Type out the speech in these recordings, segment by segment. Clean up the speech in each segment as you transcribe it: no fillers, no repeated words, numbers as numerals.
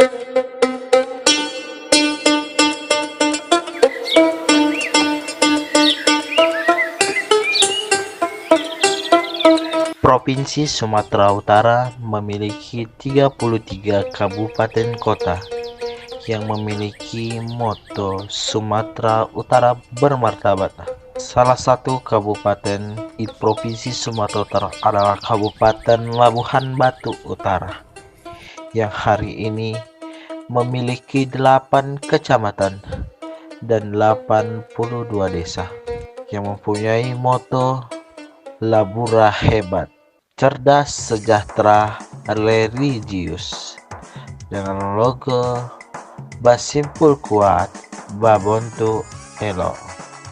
Provinsi Sumatera Utara memiliki 33 kabupaten kota yang memiliki moto Sumatera Utara bermartabat. Salah satu kabupaten di Provinsi Sumatera Utara adalah Kabupaten Labuhan Batu Utara yang hari ini memiliki 8 kecamatan dan 82 desa yang mempunyai moto Labura Hebat, Cerdas, Sejahtera, Religius, dengan logo Basimpul Kuat, Babontu Elo.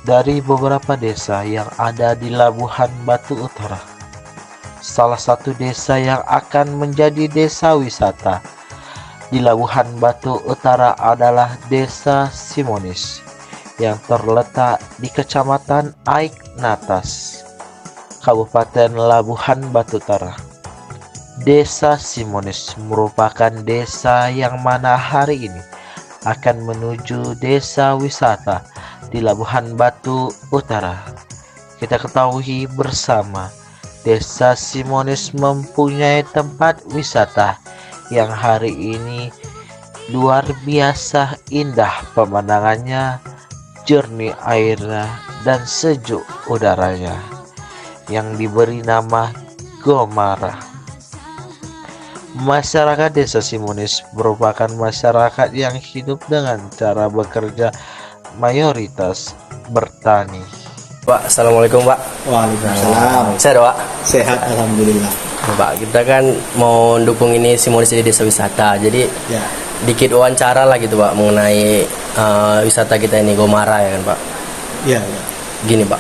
Dari beberapa desa yang ada di Labuhan Batu Utara, salah satu desa yang akan menjadi desa wisata di Labuhan Batu Utara adalah Desa Simonis yang terletak di Kecamatan Aik Natas, Kabupaten Labuhan Batu Utara. Desa Simonis merupakan desa yang mana hari ini akan menuju desa wisata di Labuhan Batu Utara. Kita ketahui bersama, Desa Simonis mempunyai tempat wisata yang hari ini luar biasa indah pemandangannya, jernih airnya, dan sejuk udaranya, yang diberi nama Gomara. Masyarakat Desa Simonis merupakan masyarakat yang hidup dengan cara bekerja mayoritas bertani. Pak, assalamualaikum Pak. Waalaikumsalam. Sehat Pak? Sehat, alhamdulillah. Pak, kita kan mau dukung ini Simonis jadi desa wisata. Jadi Ya, dikit wawancara lah gitu Pak mengenai wisata kita ini, Gomara ya kan Pak. ya. Gini Pak,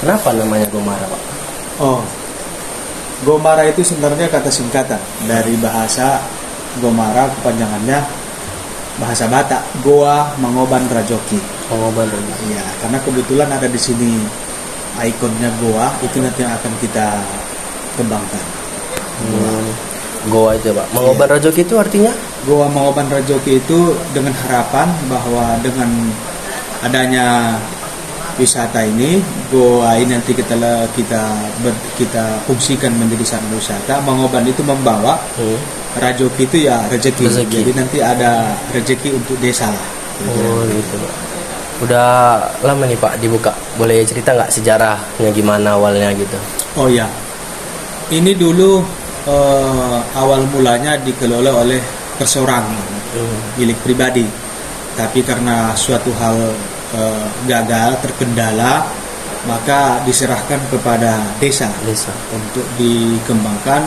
kenapa namanya Gomara Pak? Oh, Gomara itu sebenarnya kata singkatan dari bahasa Gomara, kepanjangannya bahasa Batak, Goa Mangoban Rajoki. Oh, benar. Ya, karena kebetulan ada di sini ikonnya Goa, itu nanti yang akan kita kembangkan. Goa itu Pak. Mangoban Rajoki itu artinya? Goa Mangoban Rajoki itu dengan harapan bahwa dengan adanya wisata ini, goa ini nanti kita fungsikan menjadi satu wisata. Mangoban itu membawa, Rajoki itu ya rezeki. Jadi nanti ada rezeki untuk desa lah. Oh gitu Pak. Udah lama nih Pak dibuka. Boleh cerita nggak sejarahnya gimana awalnya gitu? Oh ya, ini dulu awal mulanya dikelola oleh perseorangan, milik pribadi. Tapi karena suatu hal gagal, terkendala, maka diserahkan kepada desa untuk dikembangkan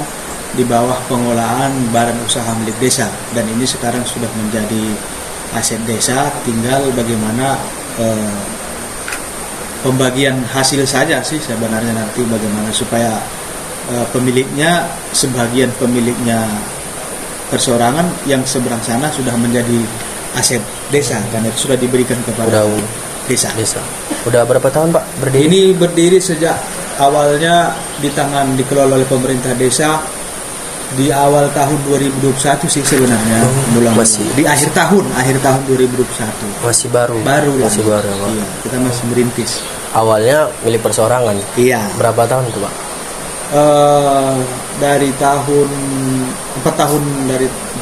di bawah pengelolaan badan usaha milik desa, dan ini sekarang sudah menjadi aset desa. Tinggal bagaimana pembagian hasil saja sih sebenarnya, nanti bagaimana supaya pemiliknya, sebagian pemiliknya perseorangan, yang seberang sana sudah menjadi aset desa karena itu sudah diberikan kepada desa. Udah berapa tahun Pak berdiri? Ini berdiri sejak awalnya dikelola oleh pemerintah desa di awal tahun 2021 sih sebenarnya. Masih di akhir tahun 2021. Masih baru. Masih baru. Iya, kita masih merintis. Awalnya milik perseorangan. Iya. Berapa tahun tuh Pak? Dari 4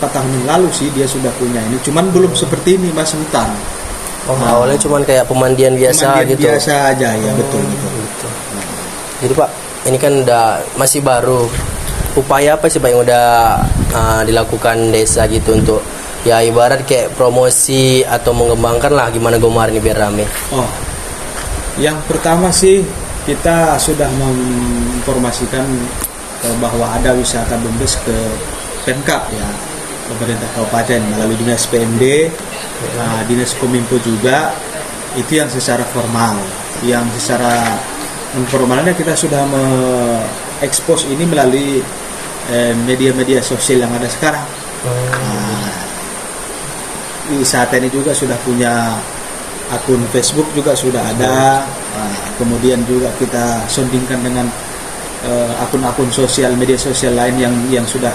tahun yang lalu sih dia sudah punya ini, cuman belum seperti ini Mas, hutan. Awalnya cuman kayak pemandian biasa gitu. Biasa aja ya, betul. Jadi Pak, ini kan masih baru. Upaya apa sih Pak yang udah dilakukan desa gitu untuk ya ibarat kayak promosi atau mengembangkan lah gimana Gomara ini biar rame? Oh, yang pertama sih kita sudah menginformasikan bahwa ada wisata BUMDes ke Pemkab ya, pemerintah kabupaten melalui dinas PMD, dinas Kominfo juga. Itu yang secara formal. Yang secara informalnya kita sudah mengekspos ini melalui media-media sosial yang ada sekarang. Wisata ini juga sudah punya akun Facebook, juga sudah ada. Kemudian juga kita sondingkan dengan akun-akun sosial, media sosial lain yang sudah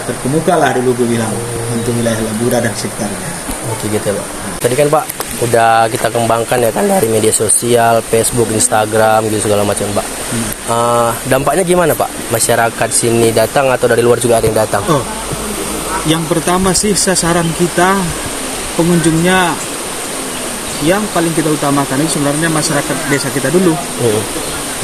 terkemuka lah dulu gue bilang. untuk wilayah Labura dan sekitarnya. Oke gitu Pak. Tadi kan Pak udah kita kembangkan ya kan dari media sosial, Facebook, Instagram gitu segala macam Pak. Dampaknya gimana Pak? Masyarakat sini datang atau dari luar juga ada yang datang? Oh, yang pertama sih sasaran kita pengunjungnya yang paling kita utamakan itu sebenarnya masyarakat desa kita dulu.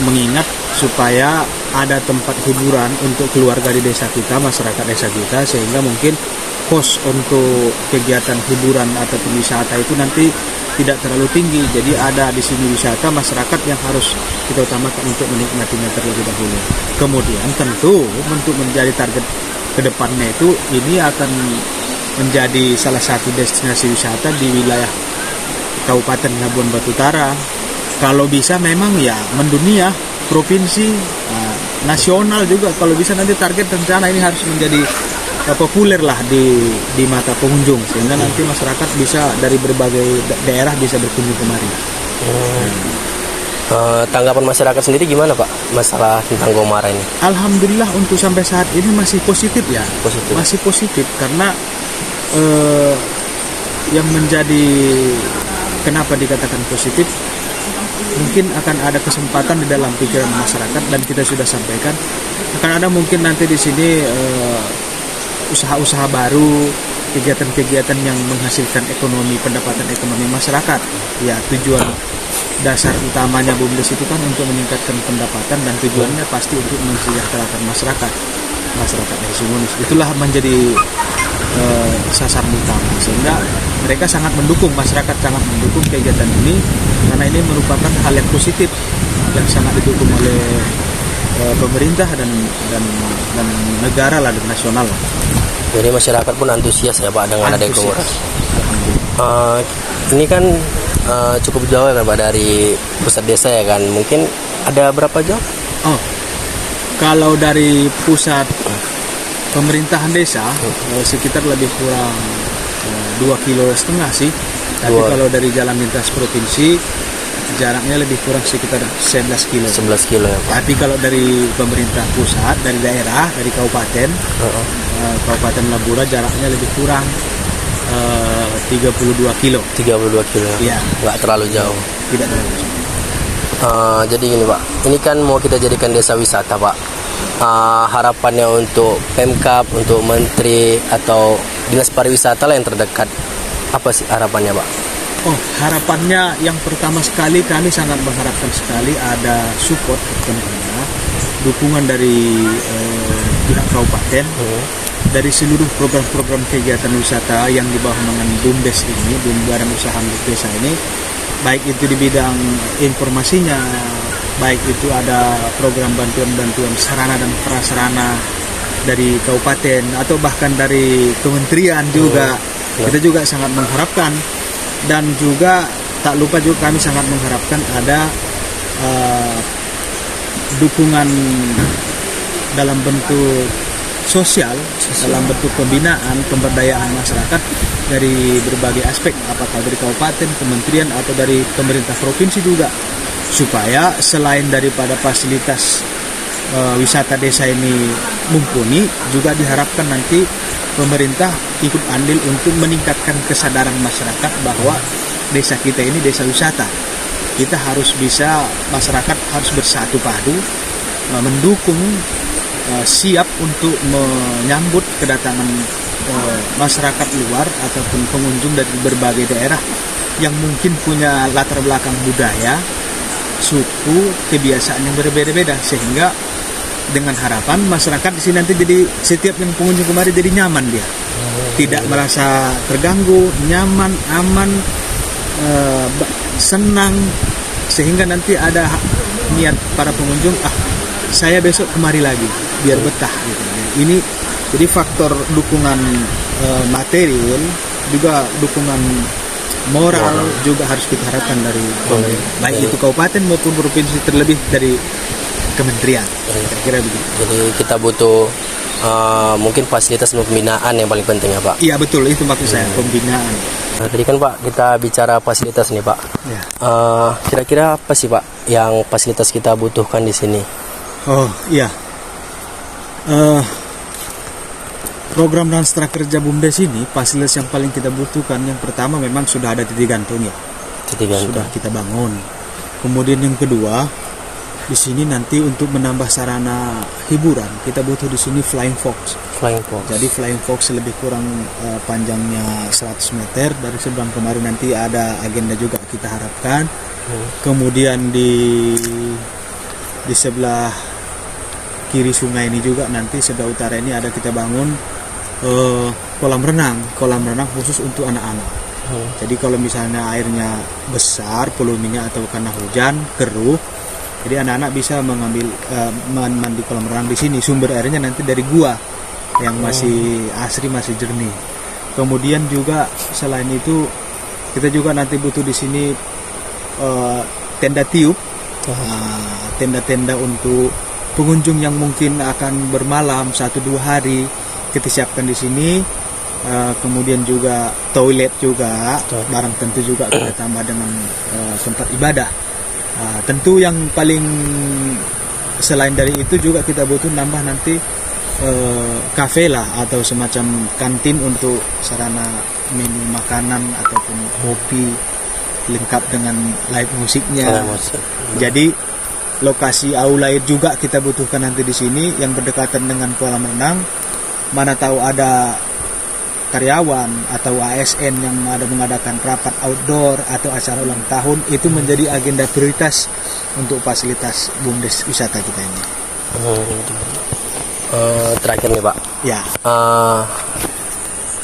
Mengingat supaya ada tempat hiburan untuk keluarga di desa kita, masyarakat desa kita, sehingga mungkin kos untuk kegiatan hiburan atau wisata itu nanti tidak terlalu tinggi. Jadi ada di sini wisata, masyarakat yang harus kita utamakan untuk menikmatinya terlebih dahulu. Kemudian tentu untuk menjadi target kedepannya itu ini akan menjadi salah satu destinasi wisata di wilayah Kabupaten Labuan Batu Utara. Kalau bisa memang ya mendunia, provinsi, nasional juga. Kalau bisa nanti target rencana ini harus menjadi populer lah di mata pengunjung, sehingga nanti masyarakat bisa dari berbagai daerah bisa berkunjung kemari. Tanggapan masyarakat sendiri gimana Pak masalah tentang Gomara ini? Alhamdulillah untuk sampai saat ini masih positif ya. Masih positif karena yang menjadi kenapa dikatakan positif, mungkin akan ada kesempatan di dalam pikiran masyarakat dan kita sudah sampaikan akan ada mungkin nanti di sini usaha-usaha baru, kegiatan-kegiatan yang menghasilkan ekonomi, pendapatan ekonomi masyarakat. Ya, tujuan dasar utamanya BUMDes itu kan untuk meningkatkan pendapatan dan tujuannya pasti untuk mensejahterakan masyarakat dari Sumunis. Itulah menjadi sasaran utama, sehingga mereka sangat mendukung, masyarakat sangat mendukung kegiatan ini karena ini merupakan hal yang positif yang sangat didukung oleh pemerintah dan negara lah, dan nasional. Jadi masyarakat pun antusias ya Pak dengan ada Gomara. Ini kan cukup jauh ya kan Pak dari pusat desa ya kan. Mungkin ada berapa jauh? Oh, kalau dari pusat pemerintahan desa sekitar lebih kurang 2,5 kilo sih. Tapi kalau dari jalan lintas provinsi jaraknya lebih kurang sekitar 11 kilo. 11 kilo ya Pak. Tapi kalau dari pemerintah pusat, dari daerah, dari kabupaten, Kabupaten Labura jaraknya lebih kurang 32 kilo. 32 kilo. Iya. Nggak terlalu jauh. Tidak terlalu jauh. Jadi gini Pak, ini kan mau kita jadikan desa wisata Pak. Harapannya untuk Pemkab, untuk Menteri atau Dinas Pariwisata lah yang terdekat, apa sih harapannya Pak? Oh, harapannya yang pertama sekali kami sangat mengharapkan sekali ada support tentunya, dukungan dari pihak kabupaten dari seluruh program-program kegiatan wisata yang di bawah naungan BUMDes ini, Badan Usaha Milik Desa ini, baik itu di bidang informasinya, baik itu ada program bantuan-bantuan sarana dan prasarana dari kabupaten atau bahkan dari kementerian juga. Kita juga sangat mengharapkan. Dan juga tak lupa juga kami sangat mengharapkan ada dukungan dalam bentuk sosial, dalam bentuk pembinaan, pemberdayaan masyarakat dari berbagai aspek, apakah dari kabupaten, kementerian atau dari pemerintah provinsi juga, supaya selain daripada fasilitas wisata desa ini mumpuni, juga diharapkan nanti pemerintah ikut andil untuk meningkatkan kesadaran masyarakat bahwa desa kita ini desa wisata. Kita harus bisa, masyarakat harus bersatu padu, mendukung, siap untuk menyambut kedatangan masyarakat luar ataupun pengunjung dari berbagai daerah yang mungkin punya latar belakang budaya, suku, kebiasaan yang berbeda-beda, sehingga dengan harapan masyarakat di sini nanti jadi setiap yang pengunjung kemari jadi nyaman dia, tidak merasa terganggu, nyaman, aman, senang, sehingga nanti ada niat para pengunjung, saya besok kemari lagi biar betah gitu. Ini jadi faktor dukungan material juga dukungan moral juga harus kita harapkan dari baik itu kabupaten maupun provinsi, terlebih dari kementerian. Kira-kira begitu. Jadi kita butuh mungkin fasilitas pembinaan yang paling penting ya Pak. Iya betul, itu maksud saya, pembinaan. Nah, tadi kan Pak kita bicara fasilitas nih Pak. Ya. Kira-kira apa sih Pak yang fasilitas kita butuhkan di sini? Oh iya. program dan setelah kerja BUMDes ini, fasilitas yang paling kita butuhkan yang pertama memang sudah ada titik gantung ya. Titik gantung. Sudah kita bangun. Kemudian yang kedua, di sini nanti untuk menambah sarana hiburan kita butuh di sini flying fox. Flying fox. Jadi flying fox lebih kurang panjangnya 100 meter dari seberang kemari, nanti ada agenda juga kita harapkan. Kemudian di sebelah kiri sungai ini juga nanti sebelah utara ini ada kita bangun kolam renang khusus untuk anak-anak. Jadi kalau misalnya airnya besar volumenya atau karena hujan keruh, jadi anak-anak bisa mengambil mandi kolam renang di sini. Sumber airnya nanti dari gua yang masih asri, masih jernih. Kemudian juga selain itu kita juga nanti butuh di sini tenda tiup, tenda-tenda untuk pengunjung yang mungkin akan bermalam 1-2 hari kita siapkan di sini. Kemudian juga toilet juga, barang tentu juga kita tambah dengan tempat ibadah. Tentu yang paling selain dari itu juga kita butuh nambah nanti kafe lah atau semacam kantin untuk sarana minum makanan ataupun kopi lengkap dengan live musiknya. Jadi lokasi aula air juga kita butuhkan nanti di sini yang berdekatan dengan kolam renang. Mana tahu ada karyawan atau ASN yang ada mengadakan rapat outdoor atau acara ulang tahun, itu menjadi agenda prioritas untuk fasilitas BUMDes wisata kita ini. Terakhir nih Pak, Ya,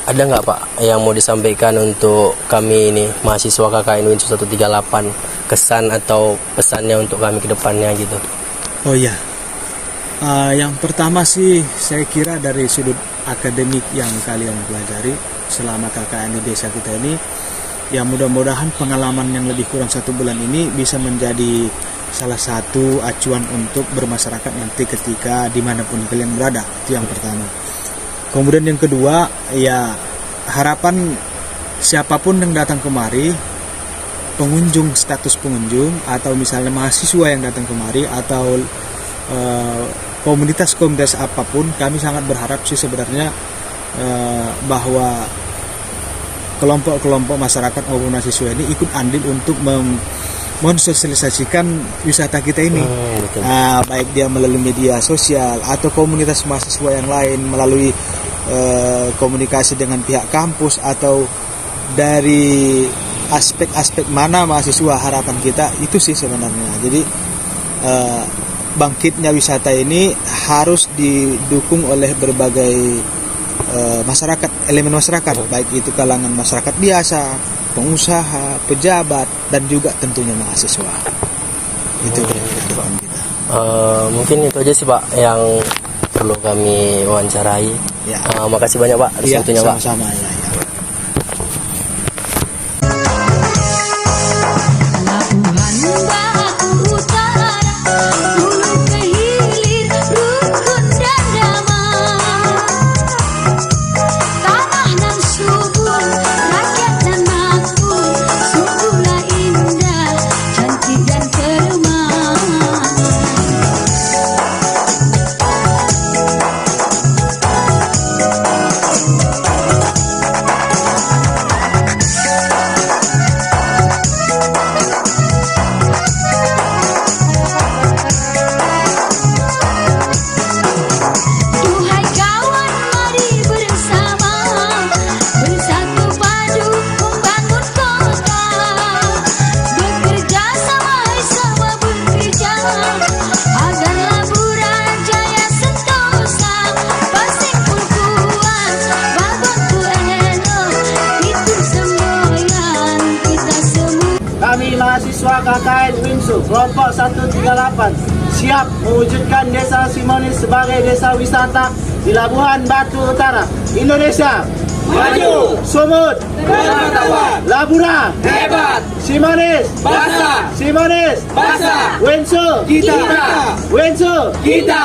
ada nggak Pak yang mau disampaikan untuk kami ini mahasiswa KKN Win 138, kesan atau pesannya untuk kami ke depannya gitu? oh ya. Yang pertama sih saya kira dari sudut akademik yang kalian pelajari selama KKN di desa kita ini, ya mudah-mudahan pengalaman yang lebih kurang 1 bulan ini bisa menjadi salah satu acuan untuk bermasyarakat nanti ketika dimanapun kalian berada. Itu yang pertama. Kemudian yang kedua, ya harapan siapapun yang datang kemari, pengunjung, status pengunjung atau misalnya mahasiswa yang datang kemari atau komunitas-komunitas apapun, kami sangat berharap sih sebenarnya bahwa kelompok-kelompok masyarakat maupun mahasiswa ini ikut andil untuk mensosialisasikan wisata kita ini. Baik dia melalui media sosial atau komunitas mahasiswa yang lain melalui komunikasi dengan pihak kampus atau dari aspek-aspek mana mahasiswa, harapan kita itu sih sebenarnya. Jadi bangkitnya wisata ini harus didukung oleh berbagai masyarakat, elemen masyarakat, baik itu kalangan masyarakat biasa, pengusaha, pejabat, dan juga tentunya mahasiswa. Itu harapan kita. Mungkin itu aja sih Pak yang perlu kami wawancarai. Ya. Makasih banyak Pak atas waktunya Pak. Sama-sama ya. Mahasiswa KKN Winsu kelompok 138 siap mewujudkan Desa Simonis sebagai desa wisata di Labuhan Batu Utara, Indonesia. Maju! Sumut! Pengetahuan! Labura! Hebat! Simonis! Basa! Simonis! Basa! Winsu! Kita! Winsu! Kita!